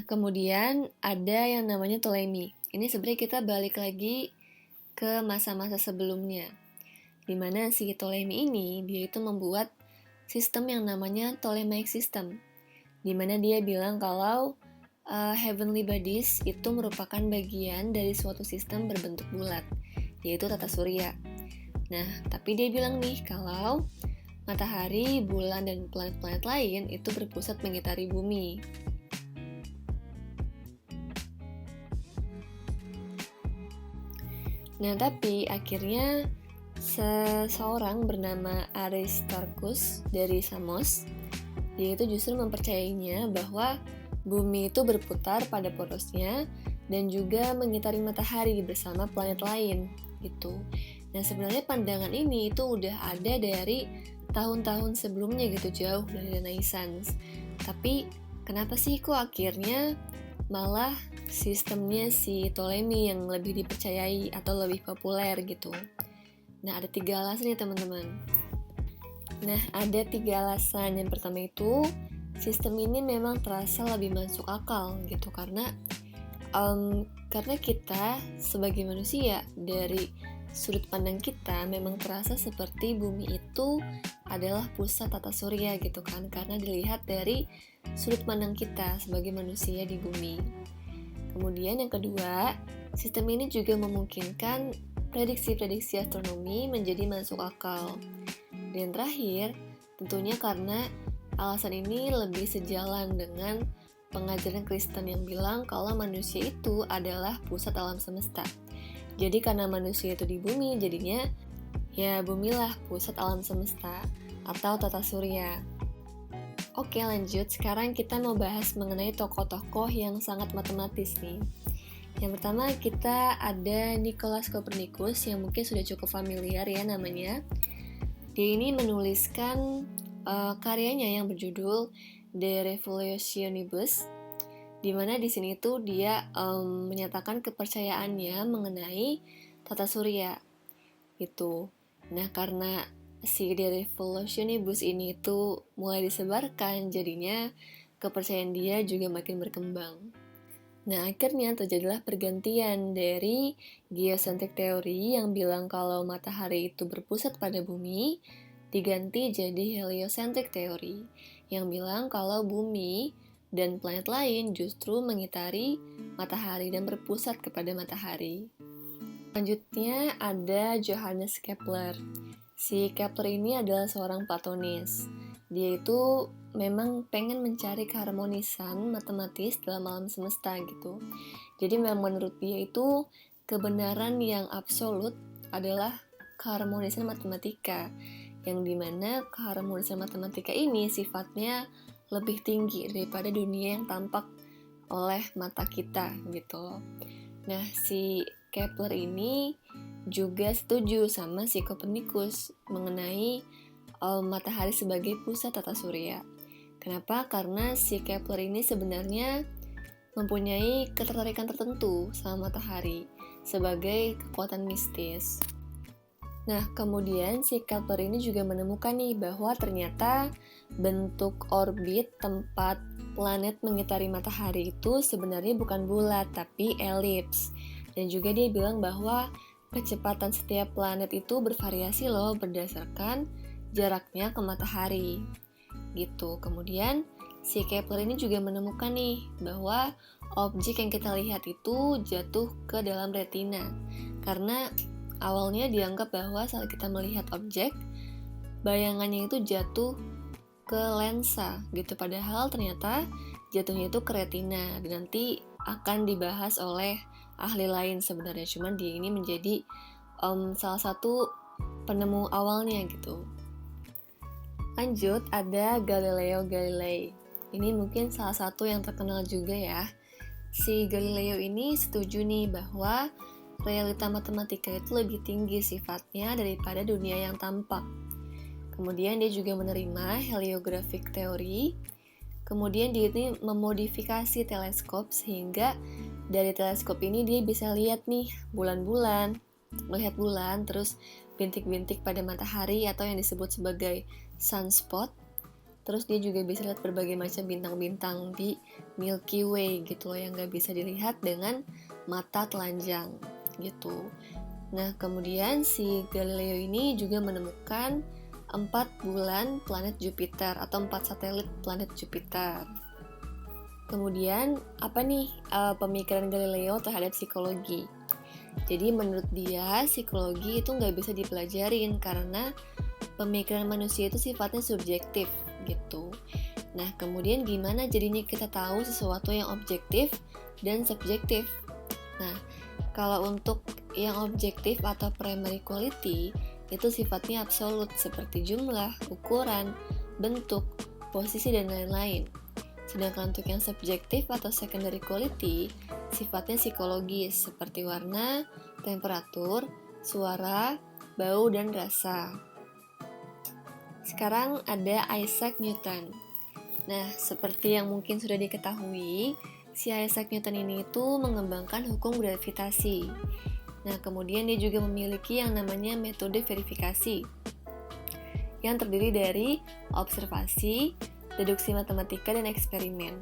Kemudian ada yang namanya Ptolemy. Ini sebenarnya kita balik lagi ke masa-masa sebelumnya. Di mana si Ptolemy ini, dia itu membuat sistem yang namanya Ptolemaic System. Di mana dia bilang kalau heavenly bodies itu merupakan bagian dari suatu sistem berbentuk bulat, yaitu tata surya. Nah, tapi dia bilang nih kalau matahari, bulan, dan planet-planet lain itu berpusat mengitari bumi. Nah, tapi akhirnya seseorang bernama Aristarchus dari Samos, dia itu justru mempercayainya bahwa bumi itu berputar pada porosnya dan juga mengitari matahari bersama planet lain gitu. Nah, sebenarnya pandangan ini itu udah ada dari tahun-tahun sebelumnya gitu, jauh dari Renaissance. Tapi kenapa sih kok akhirnya malah sistemnya si Ptolemy yang lebih dipercayai atau lebih populer gitu? Nah, ada 3 alasan nih teman-teman. Nah, ada 3 alasan. Yang pertama itu, sistem ini memang terasa lebih masuk akal gitu, karena kita sebagai manusia, dari sudut pandang kita memang terasa seperti bumi itu adalah pusat tata surya gitu kan, karena dilihat dari sudut pandang kita sebagai manusia di bumi. Kemudian yang kedua, sistem ini juga memungkinkan prediksi-prediksi astronomi menjadi masuk akal. Dan terakhir, tentunya karena alasan ini lebih sejalan dengan pengajaran Kristen yang bilang kalau manusia itu adalah pusat alam semesta. Jadi karena manusia itu di bumi, jadinya ya bumilah pusat alam semesta atau tata surya. Oke, lanjut. Sekarang kita mau bahas mengenai tokoh-tokoh yang sangat matematis nih. Yang pertama kita ada Nicolaus Copernicus yang mungkin sudah cukup familiar ya namanya. Dia ini menuliskan karyanya yang berjudul De Revolutionibus, di mana di sini tuh dia menyatakan kepercayaannya mengenai tata surya gitu. Nah, karena si De Revolutionibus ini itu mulai disebarkan, jadinya kepercayaan dia juga makin berkembang. Nah, akhirnya terjadilah pergantian dari geocentric theory yang bilang kalau matahari itu berpusat pada bumi, diganti jadi heliocentric theory yang bilang kalau bumi dan planet lain justru mengitari matahari dan berpusat kepada matahari. Selanjutnya ada Johannes Kepler. Si Kepler ini adalah seorang Platonis. Dia itu memang pengen mencari keharmonisan matematis dalam alam semesta gitu. Jadi memang menurut dia itu kebenaran yang absolut adalah keharmonisan matematika, yang dimana keharmonisan matematika ini sifatnya lebih tinggi daripada dunia yang tampak oleh mata kita gitu. Nah, si Kepler ini juga setuju sama si Copernicus mengenai matahari sebagai pusat tata surya. Kenapa? Karena si Kepler ini sebenarnya mempunyai ketertarikan tertentu sama matahari sebagai kekuatan mistis. Nah, kemudian si Kepler ini juga menemukan nih bahwa ternyata bentuk orbit tempat planet mengitari matahari itu sebenarnya bukan bulat, tapi elips. Dan juga dia bilang bahwa kecepatan setiap planet itu bervariasi loh berdasarkan jaraknya ke matahari. Gitu. Kemudian si Kepler ini juga menemukan nih bahwa objek yang kita lihat itu jatuh ke dalam retina. Karena awalnya dianggap bahwa saat kita melihat objek, bayangannya itu jatuh ke lensa gitu, padahal ternyata jatuhnya itu ke retina, dan nanti akan dibahas oleh ahli lain sebenarnya, cuman dia ini menjadi salah satu penemu awalnya gitu. Lanjut, ada Galileo Galilei. Ini mungkin salah satu yang terkenal juga ya. Si Galileo ini setuju nih bahwa realita matematika itu lebih tinggi sifatnya daripada dunia yang tampak. Kemudian dia juga menerima heliographic theory. Kemudian dia ini memodifikasi teleskop sehingga dari teleskop ini dia bisa lihat nih bulan-bulan, melihat bulan, terus bintik-bintik pada matahari atau yang disebut sebagai sunspot. Terus dia juga bisa lihat berbagai macam bintang-bintang di Milky Way gitu loh, yang gak bisa dilihat dengan mata telanjang gitu. Nah, kemudian si Galileo ini juga menemukan 4 bulan planet Jupiter atau 4 satelit planet Jupiter. Kemudian, apa nih pemikiran Galileo terhadap psikologi? Jadi menurut dia, psikologi itu nggak bisa dipelajarin karena pemikiran manusia itu sifatnya subjektif gitu. Nah, kemudian gimana jadinya kita tahu sesuatu yang objektif dan subjektif? Nah, kalau untuk yang objektif atau primary quality, itu sifatnya absolut seperti jumlah, ukuran, bentuk, posisi, dan lain-lain. Sedangkan untuk yang subjektif atau secondary quality, sifatnya psikologis seperti warna, temperatur, suara, bau, dan rasa. Sekarang ada Isaac Newton. Nah, seperti yang mungkin sudah diketahui, si Isaac Newton ini itu mengembangkan hukum gravitasi. Nah, kemudian dia juga memiliki yang namanya metode verifikasi, yang terdiri dari observasi, deduksi matematika, dan eksperimen.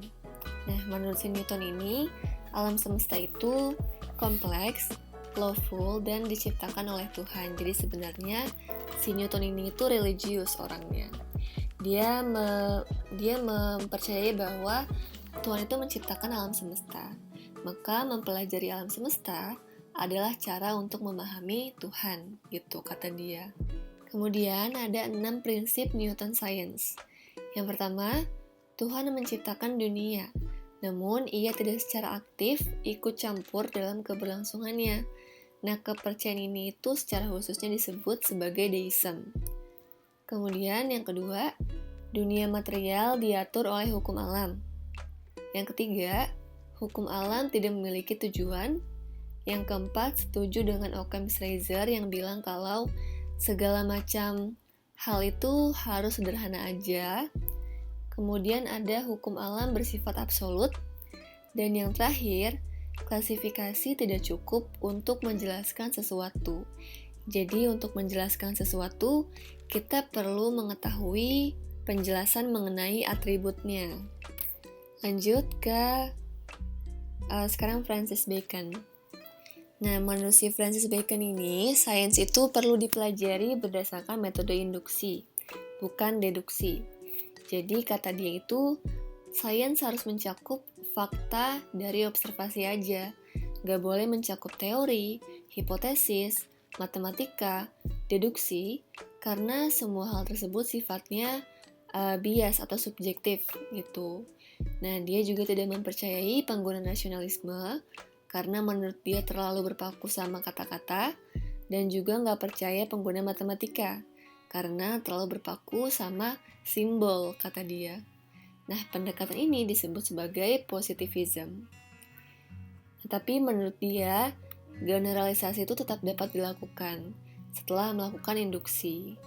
Nah, menurut si Newton ini, alam semesta itu kompleks, lawful, dan diciptakan oleh Tuhan. Jadi sebenarnya si Newton ini itu religius orangnya. Dia mempercayai bahwa Tuhan itu menciptakan alam semesta. Maka mempelajari alam semesta adalah cara untuk memahami Tuhan, gitu kata dia. Kemudian ada 6 prinsip Newton Science. Yang pertama, Tuhan menciptakan dunia, namun ia tidak secara aktif ikut campur dalam keberlangsungannya. Nah, kepercayaan ini itu secara khususnya disebut sebagai deism. Kemudian yang kedua, dunia material diatur oleh hukum alam. Yang ketiga, hukum alam tidak memiliki tujuan. Yang keempat, setuju dengan Occam Fraser yang bilang kalau segala macam hal itu harus sederhana aja. Kemudian ada hukum alam bersifat absolut. Dan yang terakhir, klasifikasi tidak cukup untuk menjelaskan sesuatu. Jadi untuk menjelaskan sesuatu, kita perlu mengetahui penjelasan mengenai atributnya. Lanjut ke sekarang Francis Bacon. Nah, menurut si Francis Bacon ini, sains itu perlu dipelajari berdasarkan metode induksi, bukan deduksi. Jadi kata dia itu, sains harus mencakup fakta dari observasi aja, gak boleh mencakup teori, hipotesis, matematika, deduksi, karena semua hal tersebut sifatnya bias atau subjektif gitu. Nah, dia juga tidak mempercayai penggunaan nasionalisme, karena menurut dia terlalu berpaku sama kata-kata, dan juga gak percaya pengguna matematika, karena terlalu berpaku sama simbol, kata dia. Nah, pendekatan ini disebut sebagai positivism. Tetapi menurut dia, generalisasi itu tetap dapat dilakukan setelah melakukan induksi.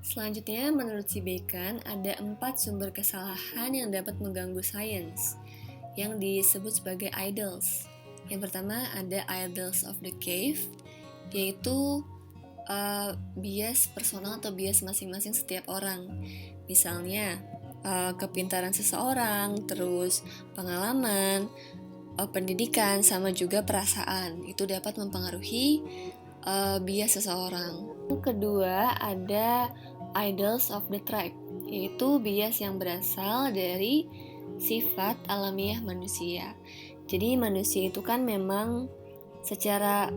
Selanjutnya, menurut si Bacon, ada 4 sumber kesalahan yang dapat mengganggu sains, yang disebut sebagai idols. Yang pertama ada idols of the cave, yaitu bias personal atau bias masing-masing setiap orang. Misalnya kepintaran seseorang, terus pengalaman, pendidikan, sama juga perasaan. Itu dapat mempengaruhi bias seseorang. Yang kedua ada idols of the tribe, yaitu bias yang berasal dari sifat alamiah manusia. Jadi manusia itu kan memang secara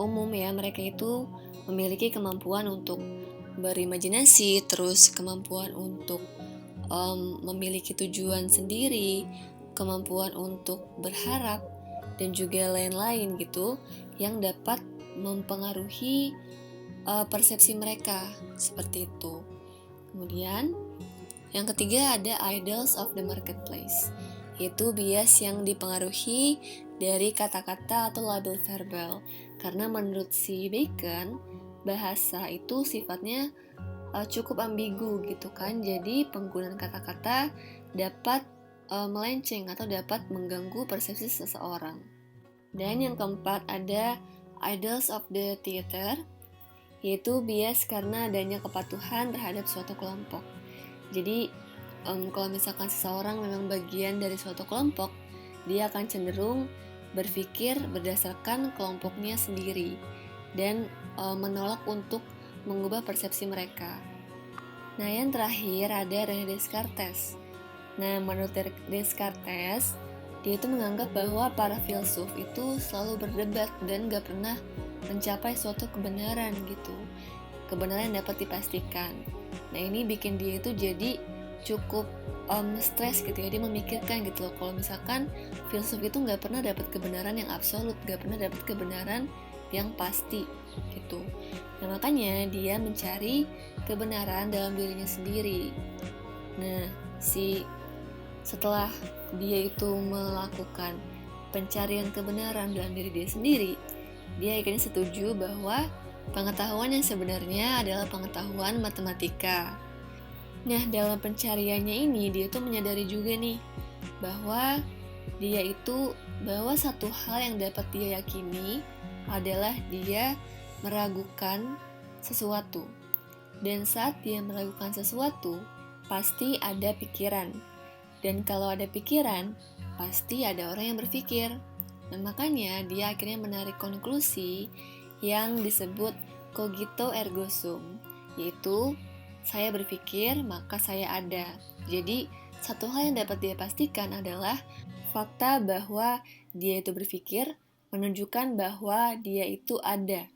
umum ya, mereka itu memiliki kemampuan untuk berimajinasi, terus kemampuan untuk memiliki tujuan sendiri, kemampuan untuk berharap, dan juga lain-lain gitu, yang dapat mempengaruhi persepsi mereka, seperti itu. Kemudian yang ketiga ada idols of the marketplace, yaitu bias yang dipengaruhi dari kata-kata atau label verbal. Karena menurut si Bacon, bahasa itu sifatnya cukup ambigu gitu kan. Jadi penggunaan kata-kata dapat melenceng atau dapat mengganggu persepsi seseorang. Dan yang keempat ada idols of the theater, yaitu bias karena adanya kepatuhan terhadap suatu kelompok. Jadi, kalau misalkan seseorang memang bagian dari suatu kelompok, dia akan cenderung berpikir berdasarkan kelompoknya sendiri dan menolak untuk mengubah persepsi mereka. Nah, yang terakhir ada René Descartes. Nah, menurut Descartes, dia itu menganggap bahwa para filsuf itu selalu berdebat dan gak pernah mencapai suatu kebenaran gitu. Kebenaran yang dapat dipastikan. Nah, ini bikin dia itu jadi cukup stres gitu ya. Dia memikirkan gitu loh, kalau misalkan filsuf itu gak pernah dapat kebenaran yang absolut, gak pernah dapat kebenaran yang pasti gitu. Nah, makanya dia mencari kebenaran dalam dirinya sendiri. Nah, setelah dia itu melakukan pencarian kebenaran dalam diri dia sendiri, dia akhirnya setuju bahwa pengetahuan yang sebenarnya adalah pengetahuan matematika. Nah, dalam pencariannya ini dia tuh menyadari juga nih bahwa satu hal yang dapat dia yakini adalah dia meragukan sesuatu. Dan saat dia meragukan sesuatu, pasti ada pikiran. Dan kalau ada pikiran, pasti ada orang yang berpikir. Nah, makanya dia akhirnya menarik konklusi yang disebut cogito ergo sum, yaitu saya berpikir maka saya ada. Jadi, satu hal yang dapat dia pastikan adalah fakta bahwa dia itu berpikir menunjukkan bahwa dia itu ada.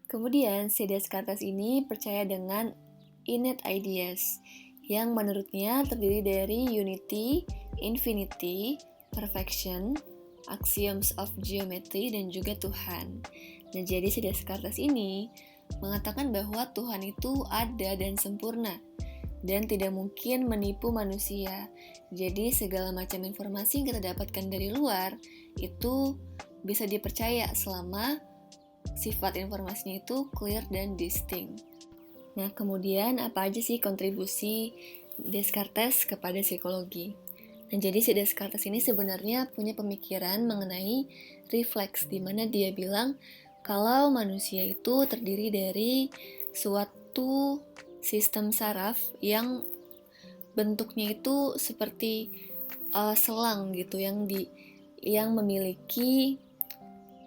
Kemudian, si Descartes ini percaya dengan innate ideas, yang menurutnya terdiri dari unity, infinity, perfection, axioms of geometry, dan juga Tuhan. Nah, jadi si Descartes ini mengatakan bahwa Tuhan itu ada dan sempurna, dan tidak mungkin menipu manusia. Jadi segala macam informasi yang kita dapatkan dari luar itu bisa dipercaya selama sifat informasinya itu clear dan distinct. Nah, kemudian apa aja sih kontribusi Descartes kepada psikologi? Nah, jadi si Descartes ini sebenarnya punya pemikiran mengenai refleks, di mana dia bilang kalau manusia itu terdiri dari suatu sistem saraf yang bentuknya itu seperti selang gitu, yang memiliki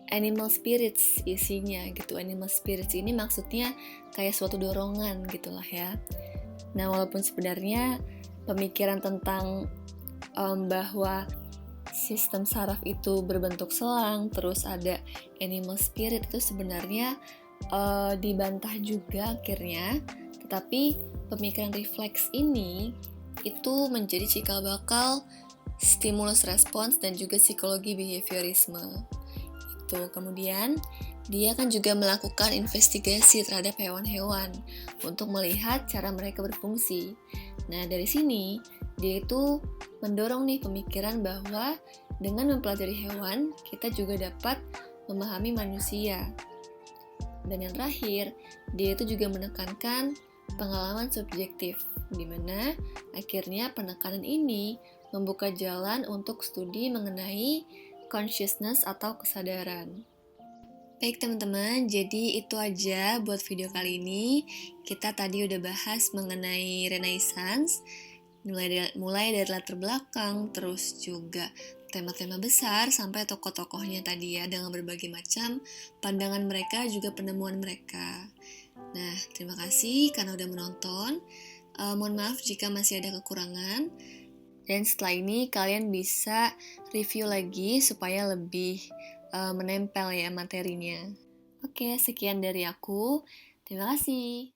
animal spirits isinya gitu. Animal spirits ini maksudnya kayak suatu dorongan gitulah ya. Nah, walaupun sebenarnya pemikiran tentang bahwa sistem saraf itu berbentuk selang, terus ada animal spirit itu sebenarnya dibantah juga akhirnya. Tetapi pemikiran refleks ini itu menjadi cikal bakal stimulus respons dan juga psikologi behaviorisme. Kemudian dia kan juga melakukan investigasi terhadap hewan-hewan untuk melihat cara mereka berfungsi. Nah, dari sini dia itu mendorong nih pemikiran bahwa dengan mempelajari hewan, kita juga dapat memahami manusia. Dan yang terakhir, dia itu juga menekankan pengalaman subjektif, di mana akhirnya penekanan ini membuka jalan untuk studi mengenai consciousness atau kesadaran. Baik teman-teman, jadi itu aja buat video kali ini. Kita tadi udah bahas mengenai Renaissance, mulai dari latar belakang, terus juga tema-tema besar sampai tokoh-tokohnya tadi ya, dengan berbagai macam pandangan mereka juga penemuan mereka. Nah, terima kasih karena udah menonton. Mohon maaf jika masih ada kekurangan. Dan setelah ini kalian bisa review lagi supaya lebih menempel ya materinya. Oke, sekian dari aku. Terima kasih.